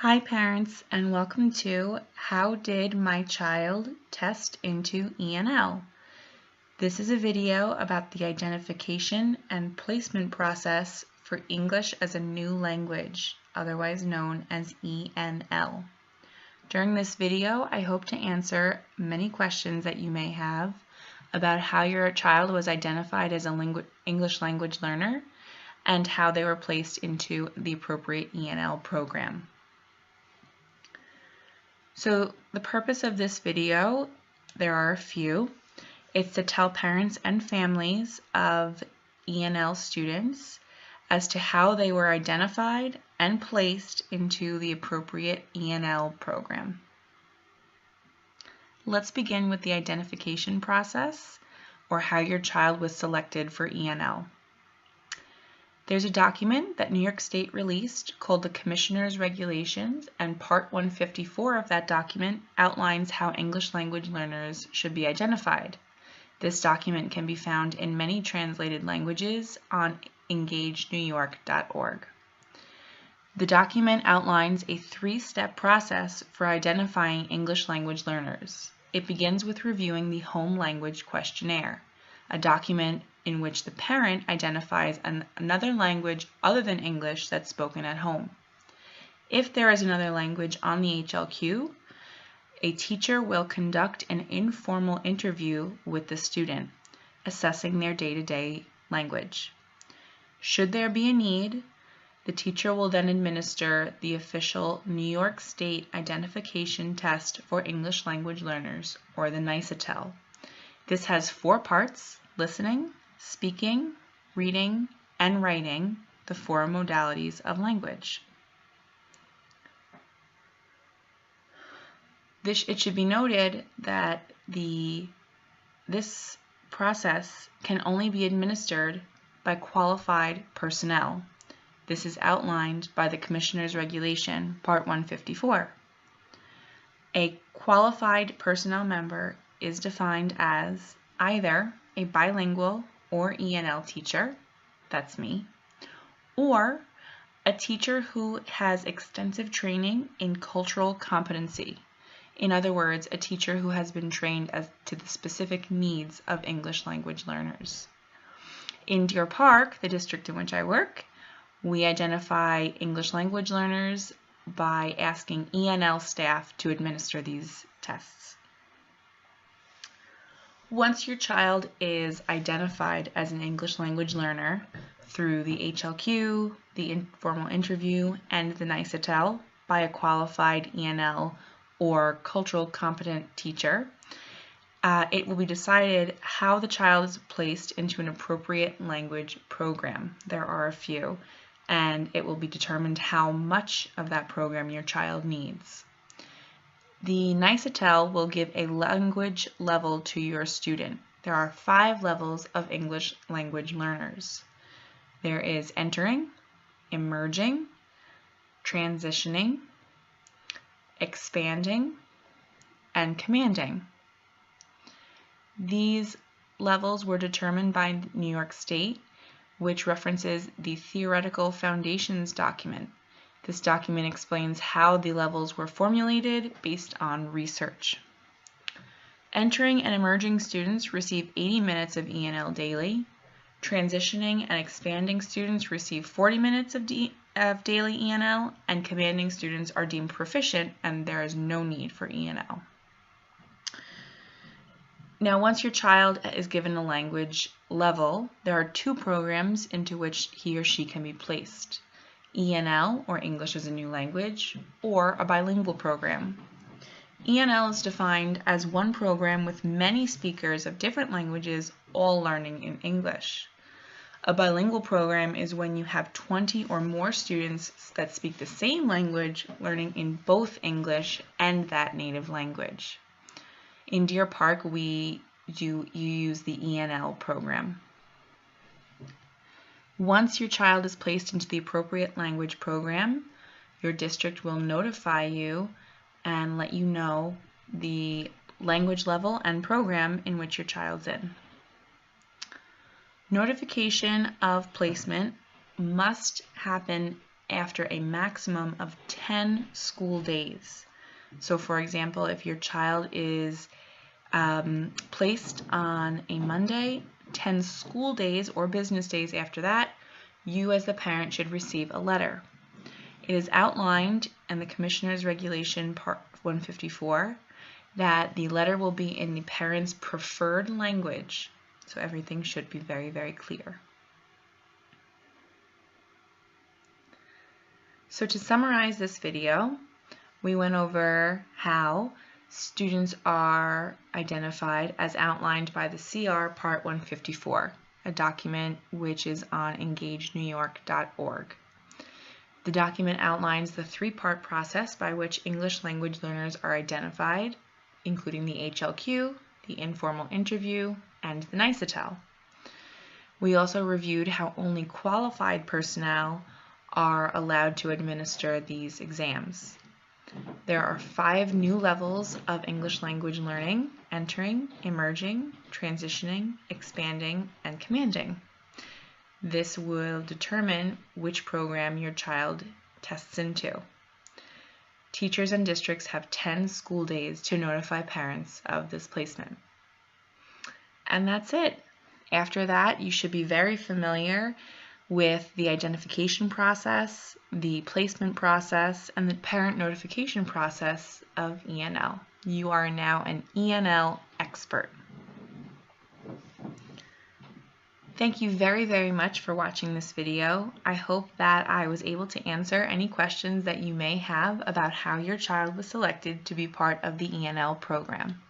Hi parents, and welcome to How Did My Child Test into ENL? This is a video about the identification and placement process for English as a new language, otherwise known as ENL. During this video, I hope to answer many questions that you may have about how your child was identified as an English language learner and how they were placed into the appropriate ENL program. So the purpose of this video, there are a few. It's to tell parents and families of ENL students as to how they were identified and placed into the appropriate ENL program. Let's begin with the identification process, or how your child was selected for ENL. There's a document that New York State released called the Commissioner's Regulations, and Part 154 of that document outlines how English language learners should be identified. This document can be found in many translated languages on engagenewyork.org. The document outlines a three-step process for identifying English language learners. It begins with reviewing the Home Language Questionnaire, a document in which the parent identifies another language other than English that's spoken at home. If there is another language on the HLQ, a teacher will conduct an informal interview with the student, assessing their day-to-day language. Should there be a need, the teacher will then administer the official New York State Identification Test for English Language Learners, or the NICETEL. This has 4 parts: listening, speaking, reading, and writing, the 4 modalities of language. It should be noted that this process can only be administered by qualified personnel. This is outlined by the Commissioner's Regulation, Part 154. A qualified personnel member is defined as either a bilingual or ENL teacher, that's me, or a teacher who has extensive training in cultural competency. In other words, a teacher who has been trained as to the specific needs of English language learners. In Deer Park, the district in which I work, we identify English language learners by asking ENL staff to administer these tests. Once your child is identified as an English language learner through the HLQ, the informal interview, and the NICETEL by a qualified ENL or cultural competent teacher, it will be decided how the child is placed into an appropriate language program. There are a few, and it will be determined how much of that program your child needs. The NICETEL will give a language level to your student. There are 5 levels of English language learners. There is entering, emerging, transitioning, expanding, and commanding. These levels were determined by New York State, which references the Theoretical Foundations document. This document explains how the levels were formulated based on research. Entering and emerging students receive 80 minutes of ENL daily. Transitioning and expanding students receive 40 minutes of daily ENL, and commanding students are deemed proficient and there is no need for ENL. Now, once your child is given a language level, there are 2 programs into which he or she can be placed: ENL, or English as a New Language, or a bilingual program. ENL is defined as one program with many speakers of different languages all learning in English. A bilingual program is when you have 20 or more students that speak the same language learning in both English and that native language. In Deer Park, you use the ENL program. Once your child is placed into the appropriate language program, your district will notify you and let you know the language level and program in which your child's in. Notification of placement must happen after a maximum of 10 school days. So for example, if your child is placed on a Monday, 10 school days or business days after that, you as the parent should receive a letter. It is outlined in the Commissioner's Regulation Part 154 that the letter will be in the parent's preferred language, so everything should be very, very clear. So to summarize this video, we went over how students are identified as outlined by the CR Part 154, a document which is on engagenewyork.org. The document outlines the three-part process by which English language learners are identified, including the HLQ, the informal interview, and the NICETEL. We also reviewed how only qualified personnel are allowed to administer these exams. There are 5 new levels of English language learning: entering, emerging, transitioning, expanding, and commanding. This will determine which program your child tests into. Teachers and districts have 10 school days to notify parents of this placement. And that's it. After that, you should be very familiar with the identification process, the placement process, and the parent notification process of ENL. You are now an ENL expert. Thank you very, very much for watching this video. I hope that I was able to answer any questions that you may have about how your child was selected to be part of the ENL program.